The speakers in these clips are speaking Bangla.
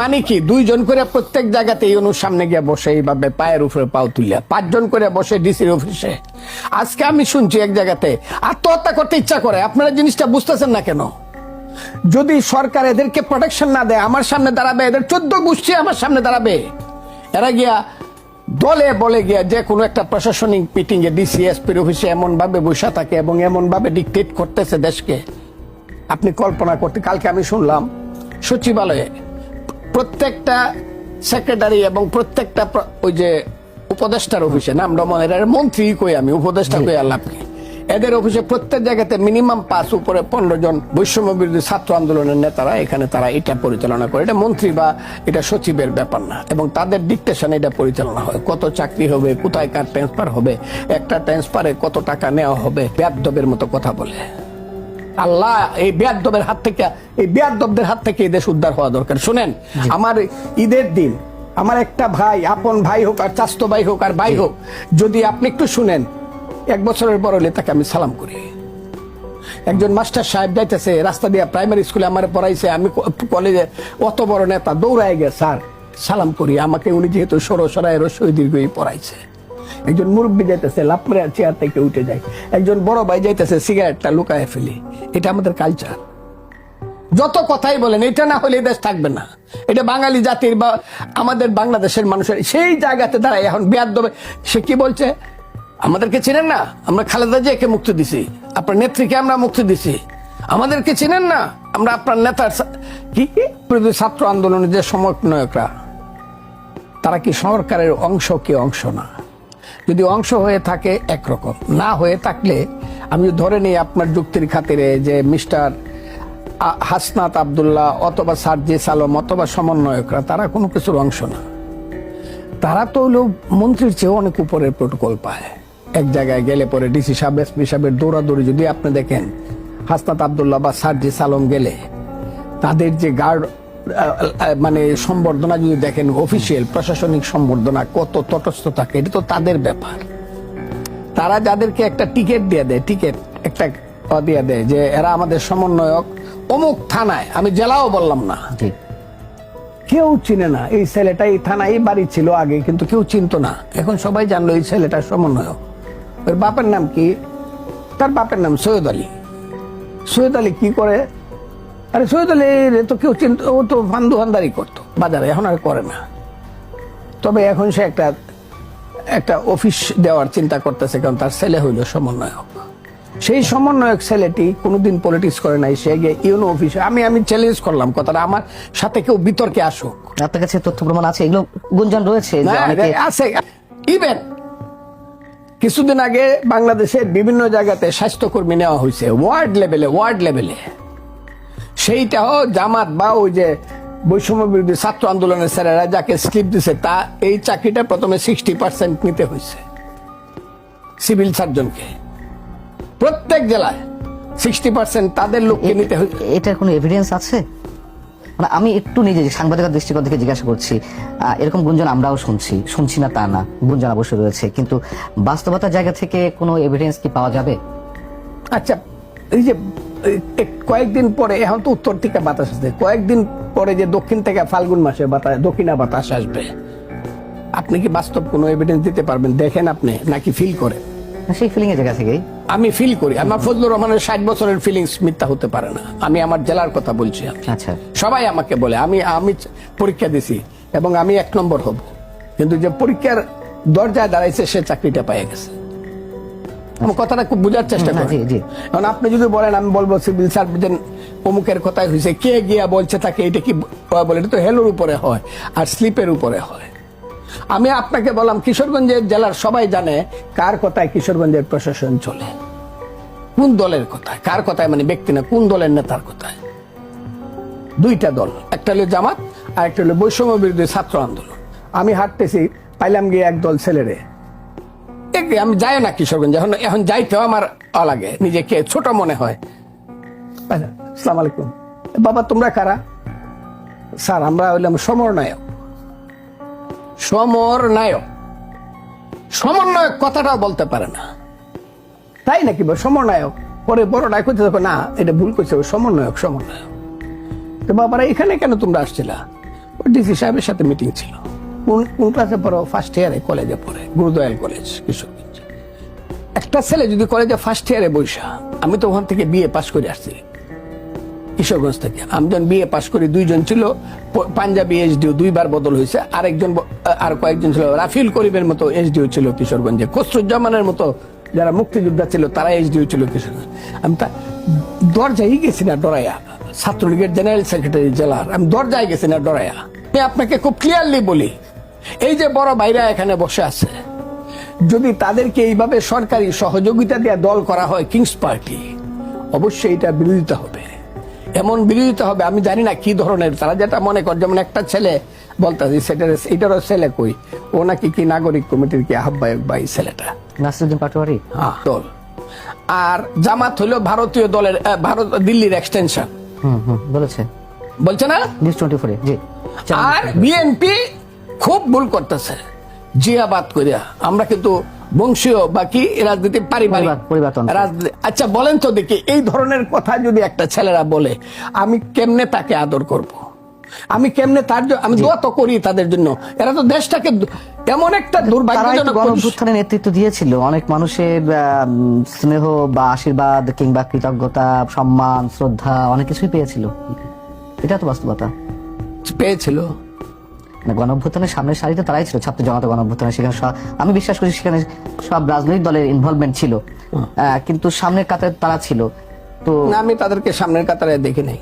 মানে কি দুইজন করে প্রত্যেক জায়গাতে ইউনুর সামনে গিয়ে বসে এইভাবে পায়ের উপরে পাও তুলিয়া, পাঁচজন করে বসে ডিসির অফিসে। আজকে আমি শুনছি এক জায়গাতে আত্মহত্যা করতে ইচ্ছা করে। আপনারা জিনিসটা বুঝতেছেন না কেন? যদি সরকার এদেরকে প্রোটেকশন না দেয়, আমার সামনে দাঁড়াবে, এদের 14 গোষ্ঠী আমার সামনে দাঁড়াবে। এরা গিয়া দলে বলে গিয়া যে কোনো একটা প্রশাসনিক মিটিং এ ডিসিএসপির অফিসে এমন ভাবে বসে থাকে এবং এমন ভাবে ডিকটেট করতেছে দেশকে, আপনি কল্পনা করতে। কালকে আমি শুনলাম সচিবালয়ে প্রত্যেকটা সেক্রেটারি এবং প্রত্যেকটা ওই যে উপদেষ্টার অফিসে, নাম এর মন্ত্রী কই, আমি উপদেষ্টা কই আল্লাহ, এদের অফিসে প্রত্যেক জায়গাতে মিনিমাম 5 উপরে 15 জন বৈষম্য বিরোধী ছাত্র আন্দোলনের নেতারা এখানে তারা এটা পরিচালনা করে। এটা মন্ত্রী বা এটা সচিবের ব্যাপার না, এবং তাদের ডিকটেশনে এটা পরিচালনা হয়। কত চাকরি হবে, কোথায় কার ট্রান্সফার হবে, একটা ট্রান্সফারে কত টাকা নেওয়া হবে, বেয়াদবের মতো কথা বলে। আল্লাহ এই বেয়াদবের হাত থেকে, এই বেয়াদবদের হাত থেকে এই দেশ উদ্ধার হওয়া দরকার। শুনেন, আমার ঈদের দিন আমার একটা ভাই, আপন ভাই হোক আর চাস্তো ভাই হোক আর ভাই হোক, যদি আপনি একটু শুনেন, 1 বছরের বড় হলে তাকে আমি সালাম করি। একজন মাস্টার সাহেব যাইতেছে রাস্তা দিয়ে, প্রাইমারি স্কুলে আমার পড়াইছে, আমি কলেজে, অত বড় নেতা দৌড়ায় গে স্যার সালাম করি। আমাকে উনি যেহেতু সরসরায় রসই দীর্ঘই পড়াইছে। একজন মুরব্বী যাইতেছে লাভ করে চেয়ার থেকে উঠে যায়। একজন বড় ভাই যাইতেছে সিগারেটটা লুকায় ফেলি। এটা আমাদের কালচার। যত কথাই বলেন, এটা না হলে দেশ থাকবে না। এটা বাঙালি জাতির বা আমাদের বাংলাদেশের মানুষের সেই জায়গাতে দাঁড়ায় এখন বেয়াদবে। সে কি বলছে, আমাদেরকে চেনেন না, আমরা খালেদা জিয়াকে মুক্তি দিছি, আপনার নেত্রীকে আমরা মুক্তি দিছি, আমাদেরকে চেনেন না, আমরা আপনার নেতার কি ছাত্র আন্দোলনের যে সমন্বয়করা, তারা কি সরকারের অংশ কি অংশ না? যদি অংশ হয়ে থাকে একরকম, না হয়ে থাকলে আমি ধরে নিই আপনার যুক্তির খাতিরে যে মিস্টার হাসনাত আব্দুল্লাহ অথবা সার্জিস আলম অথবা সমন্বয়করা তারা কোনো কিছুর অংশ না। তারা তো হলো মন্ত্রীর চেয়ে অনেক উপরের প্রোটোকল পায়। এক জায়গায় গেলে পরে ডিসি সাহেব এসপি সাহেবের দৌড়াদৌড়ি যদি আপনি দেখেন, হাসনাত আব্দুল্লাহ বা সার্জিস আলম গেলে তাদের যে গার্ড মানে সম্বর্ধনা যদি দেখেন, অফিসিয়াল প্রশাসনিক সম্বর্ধনা কত তটস্থ থাকে, এটা তো তাদের ব্যাপার। তারা যাদেরকে একটা টিকিট দিয়ে দেয়, টিকিট একটা দিয়ে দেয় যে এরা আমাদের সমন্বয়ক অমুক থানায়, আমি জেলাও বললাম না, কেউ চিনে না এই ছেলেটা এই থানায় বাড়ি ছিল আগে, কিন্তু কেউ চিনতো না। এখন সবাই জানলো এই ছেলেটা সমন্বয়ক। ওর বাপের নাম কি? তার বাপের নাম সৈয়দ আলী। সৈয়দ আলী কি করে? আরে সৈয়দ আলী তো কেউ চিনত, ও তো ফান্দুহানদারি করতো বাজারে, এখন আর করে না। তবে এখন সে একটা অফিস দেওয়ার চিন্তা করতেছে, কারণ তার ছেলে হইল সমন্বয়ক। সেই সমন্বয়ক ছেলেটি কোনোদিন পলিটিক্স করে নাই, সে গিয়ে ইউনো অফিসে, আমি চ্যালেঞ্জ করলাম কথাটা, আমার সাথে কেউ বিতর্কে আসুক। আপনার কাছে তথ্য প্রমাণ আছে? এগুলো গুঞ্জন রয়েছে আছে। ইভেন কিছুদিন আগে বাংলাদেশের বিভিন্ন জায়গাতে স্বাস্থ্যকর্মী নেওয়া হয়েছে ওয়ার্ড লেভেলে। সেইটাও জামাত বা ওই যে বৈষম্য বিরোধী ছাত্র আন্দোলনের স্যারেরা যাকে স্লিপ দিছে, তা এই চাকরিটা প্রথমে 60% নিতে হয়েছে সিভিল সার্জনকে। প্রত্যেক জেলায় 60% তাদের লোককে নিতে হয়েছে। এটার কোনো এভিডেন্স আছে? মানে আমি একটু নিজে সাংবাদিকতার দৃষ্টিকোণ থেকে জিজ্ঞাসা করছি। এরকম গুঞ্জন আমরাও শুনছি না তা না, গুঞ্জন অবশ্যই রয়েছে, কিন্তু বাস্তবতার জায়গা থেকে কোনো এভিডেন্স কি পাওয়া যাবে? আচ্ছা, এই যে কয়েকদিন পরে, এখন তো উত্তর থেকে বাতাস আসছে, কয়েকদিন পরে যে দক্ষিণ থেকে ফাল্গুন মাসে দক্ষিণা বাতাস আসবে, আপনি কি বাস্তব কোনো এভিডেন্স দিতে পারবেন? দেখেন আপনি নাকি ফিল করেন? সেই ফিলিং এর জায়গা থেকেই আমি ফিল করি। আমার ফজলুর রহমানের 60 বছরের ফিলিংস মিথ্যা হতে পারে না। আমি আমার জেলার কথা বলছি। আচ্ছা, সবাই সবাই আমাকে বলে আমি পরীক্ষা দিছি এবং আমি 1 নম্বর হব, কিন্তু যে পরীক্ষার দরজায় দাঁড়াইছে সে চাকরিটা পেয়ে গেছে। আমার কথাটা খুব বোঝার চেষ্টা করি। এখন আপনি যদি বলেন, আমি বলবো সিভিল সার্জন অমুকের কথাই হয়েছে, কে গিয়া বলছে তাকে, এটা কি বলে? এটা তো হেলোর উপরে হয় আর স্লিপের উপরে হয়। আমি আপনাকে বললাম, কিশোরগঞ্জের জেলার সবাই জানে কার কথায় কিশোরগঞ্জের প্রশাসন চলে, কোন দলের কথায়, কার কথায়, মানে ব্যক্তি না, কোন দলের নেতার কথায়। 2টা দল, একটা হলো জামাত আর একটা হলো বৈষম্য বিরোধী ছাত্র আন্দোলন। আমি হাঁটতেছি, পাইলাম গিয়ে একদল ছেলেরে, আমি যাই না কিশোরগঞ্জ, এখন যাইতেও আমার লাগে, নিজেকে ছোট মনে হয়। আসসালামু আলাইকুম, বাবা তোমরা কারা? স্যার আমরা হইলাম সমন্বয়ক কথাটাও বলতে পারে না, তাই নাকি? সমন্বয়ক। পরে বড় ডাক করতে না, এটা ভুল করছে, সমন্বয়ক। তো বাবারা এখানে কেন তোমরা আসছিলা? ডিসি সাহেবের সাথে মিটিং ছিল। কোন ক্লাসে পড়ো? ফার্স্ট ইয়ারে কলেজে পড়ে, গুরুদয়াল কলেজ কিশোরগঞ্জ। একটা ছেলে যদি কলেজে ফার্স্ট ইয়ারে বৈশা, আমি তো ওখান থেকে বিএ পাস করে আসছি কিশোরগঞ্জ থেকে। আমি যখন বিএ পাস করি, দুইজন ছিল পাঞ্জাবি এসডিও, দুইবার বদল হয়েছে। আরেকজন আর কয়েকজন ছিল, রাফিল করিমের মতো এসডিও ছিল কিশোরগঞ্জে, খসরুজ্জামানের মতো যারা মুক্তিযোদ্ধা ছিল তারা এসডিও ছিল কিশোরগঞ্জ। আমি তা দরজায় গেছি না ডরাইয়া, ছাত্রলীগের জেনারেল সেক্রেটারি জেলার, আমি দরজায় গেছি না ডরাইয়া। আমি আপনাকে খুব ক্লিয়ারলি বলি, এই যে বড় ভাইরা এখানে বসে আছে, যদি তাদেরকে এইভাবে সরকারি সহযোগিতা দিয়ে দল করা হয় কিংস পার্টি, অবশ্যই এটা বিরোধিতা হবে। এমন বিরোধিতা হবে, আমি জানি না কি ধরনের তারা যেটা মনে করে। যেমন একটা ছেলে বলতেছি, এটারও ছেলে কই, ও নাকি কি নাগরিক কমিটির কি আহ্বায়ক বা এই ছেলেটা নাসিরুদ্দিন পাটোয়ারি দল। আর জামাত হলো ভারতীয় দলের, দিল্লির এক্সটেনশন বলেছে, বলছে না নিউজ 24 জি। আর বিএনপি খুব ভুল করতেছে জিয়াবাদ করিয়া। আমরা কিন্তু বংশীয় বাকি রাজনীতি পরিবর্তন রাজনীতি। আচ্ছা বলেন তো দেখি, এই ধরনের কথা যদি একটা ছেলেরা বলে, আমি কেমনে তাকে আদর করব? আমি কেমনে আমি দোয়া তো করি তাদের জন্য। এরা তো দেশটাকে এমন একটা দুর্ভাগ্যজনক গণঅভ্যুত্থানের নেতৃত্ব দিয়েছিল। অনেক মানুষের স্নেহ বা আশীর্বাদ কিংবা কৃতজ্ঞতা, সম্মান, শ্রদ্ধা অনেক কিছুই পেয়েছিল। এটা তো বাস্তবতা পেয়েছিল। গণঅভ্যুত্থানের সামনের সারিতে তারাই ছিল, ছাত্র জনতা গণঅভ্যুত্থানে। সেখানে আমি বিশ্বাস করি সেখানে সব রাজনৈতিক দলের ইনভলভমেন্ট ছিল, কিন্তু সামনের কাতারে তারা ছিল। তো আমি তাদেরকে সামনের কাতারে দেখি নাই,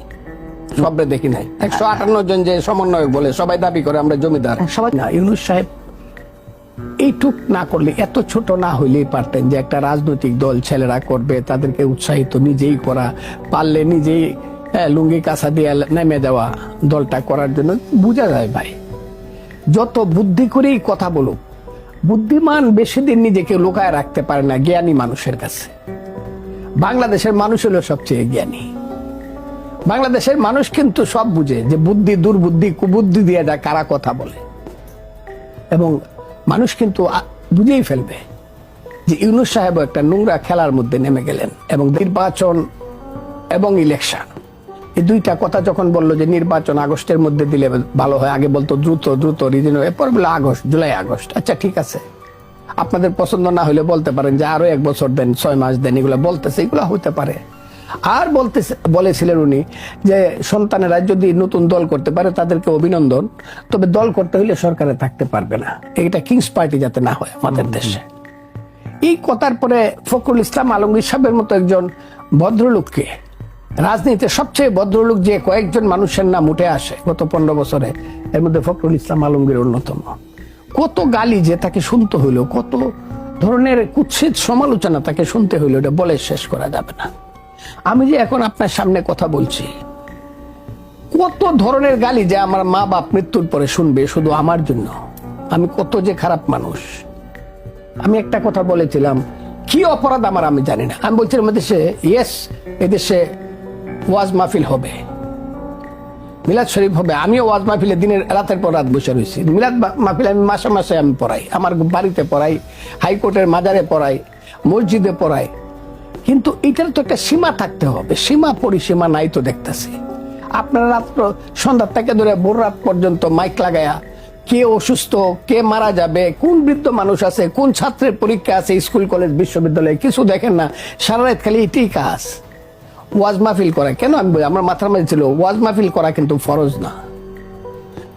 সবরে দেখি নাই। 158 জন যে সমন্বয়ক বলে সবাই দাবি করে আমরা জমিদার, সবাই না। ইউনূস সাহেব এইটুক না করলে, এত ছোট না হইলেই পারতেন যে একটা রাজনৈতিক দল ছেলেরা করবে, তাদেরকে উৎসাহিত নিজেই করা, পারলে নিজেই লুঙ্গি কাঁচা দিয়ে নেমে যাওয়া দলটা করার জন্য। বোঝা যায় ভাই, যত বুদ্ধি করেই কথা বলুক, বুদ্ধিমান বেশি দিন নিজেকে লুকায় রাখতে পারে না জ্ঞানী মানুষের কাছে। বাংলাদেশের মানুষ হলো সবচেয়ে জ্ঞানী। বাংলাদেশের মানুষ কিন্তু সব বুঝে যে বুদ্ধি, দুর্বুদ্ধি, কুবুদ্ধি দিয়ে যা কারা কথা বলে, এবং মানুষ কিন্তু বুঝেই ফেলবে যে ইউনূস সাহেব একটা নোংরা খেলার মধ্যে নেমে গেলেন। এবং নির্বাচন এবং ইলেকশন, এই দুইটা কথা যখন বললো যে নির্বাচন আগস্টের মধ্যে দিলে ভালো হয়, আগে বলতো দ্রুত দ্রুত রিজনে, এরপর বলে আগস্ট, জুলাই আগস্ট। আচ্ছা ঠিক আছে, আপনাদের পছন্দ না হলে বলতে পারেন যে আরো 1 বছর দেন, 6 মাস দেন, এগুলো বলতেছে, এগুলো হতে পারে। আর বলেছিলেন উনি যে সন্তানেরা যদি নতুন দল করতে পারে তাদেরকে অভিনন্দন, তবে দল করতে হলে সরকারে থাকতে পারবে না। এটা কিংস পার্টি যাতে না হয় আমাদের দেশে। এই কথার পরে ফখরুল ইসলাম আলমগীর সাহেবের মতো একজন ভদ্রলোককে, রাজনীতিতে সবচেয়ে ভদ্রলোক যে কয়েকজন মানুষের নাম উঠে আসে গত 15 বছরে, এর মধ্যে ফখরুল ইসলাম আলমগীর অন্যতম। কত গালি যে তাকে শুনতে হইলো, কত ধরনের কুৎসিত সমালোচনা তাকে শুনতে হইলো, এটা বলে শেষ করা যাবে না। আমি যে এখন আপনার সামনে কথা বলছি, কত ধরনের গালি যে আমার মা বাপ মৃত্যুর পরে শুনবে শুধু আমার জন্য। আমি কত যে খারাপ মানুষ। আমি একটা কথা বলেছিলাম, কি অপরাধ আমার আমি জানি না। আমি বলছিলাম এদেশে, এদেশে ওয়াজ মাহফিল হবে, মিলাদ শরীফ হবে। আমিও ওয়াজ মাহফিলে দিনের রাতের পর রাত বসে রয়েছি। মিলাদ মাহফিল আমি মাসে মাসে আমি পড়াই, আমার বাড়িতে পড়াই, হাইকোর্টের মাজারে পড়াই, মসজিদে পড়াই। কিন্তু এটার তো একটা সীমা থাকতে হবে। সীমা পরিসীমা নাই তো দেখতেছি। আপনারা রাত্র সন্ধ্যা থেকে ধরে ভোর রাত পর্যন্ত মাইক লাগায়া কে অসুস্থ, কে মারা যাবে, কোন বৃদ্ধ মানুষ আছে, কোন ছাত্রের পরীক্ষা আছে, স্কুল কলেজ বিশ্ববিদ্যালয়ে কিছু দেখেন না। সারা রাত খালি এটাই কাজ, ওয়াজ মাহফিল করা। কেন আমি বলি, আমার মাথার মাঝে ছিল ওয়াজ মাহফিল করা কিন্তু ফরজ না।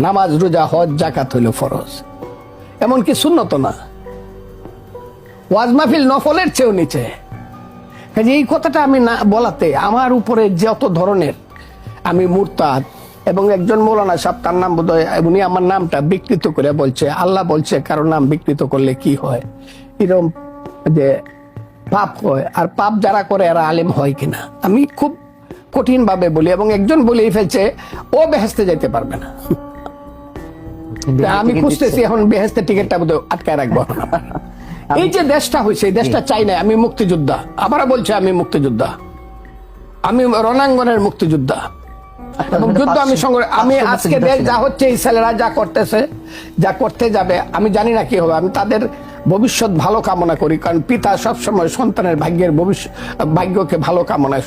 নামাজ, রোজা, হজ, জাকাত হইল ফরজ, এমনকি সুন্নত না। ওয়াজ মাহফিল নফলের চেয়েও নিচে। কাজে এই কথাটা আমি না বলাতে আমার উপরে যত ধরনের, আমি মুরতাদ, এবং একজন মৌলানা সাহেব, তার নাম বোধহয়, উনি আমার নামটা বিকৃত করে বলছে, আল্লাহ বলছে কারো নাম বিকৃত করলে কি হয়, এরকম যে পাপ হয়। আর পাপ যারা করে এরা আলেম হয় কিনা, আমি খুব কঠিন ভাবে বলি। এবং একজন বলেই ফেলছে ও বেহেস্তে যেতে পারবে না। আমি খুঁজতেছি এখন বেহেস্তের টিকিটটা বোধহয় আটকায় রাখবো। এই যে দেশটা হয়েছে, এই দেশটা চাই না। আমি মুক্তিযোদ্ধা, আবার বলছে আমি মুক্তিযোদ্ধা, আমি রণাঙ্গনের মুক্তিযোদ্ধা, এবং যুদ্ধ আমি আমি আজকে দেশ যা হচ্ছে, এই ছেলেরা যা করতেছে, যা করতে যাবে, আমি জানি না কি হবে। আমি তাদের ভবিষ্যৎ ভালো কামনা করি, কারণ পিতা সবসময় সন্তানের ভাগ্যকে ভালো কামনায়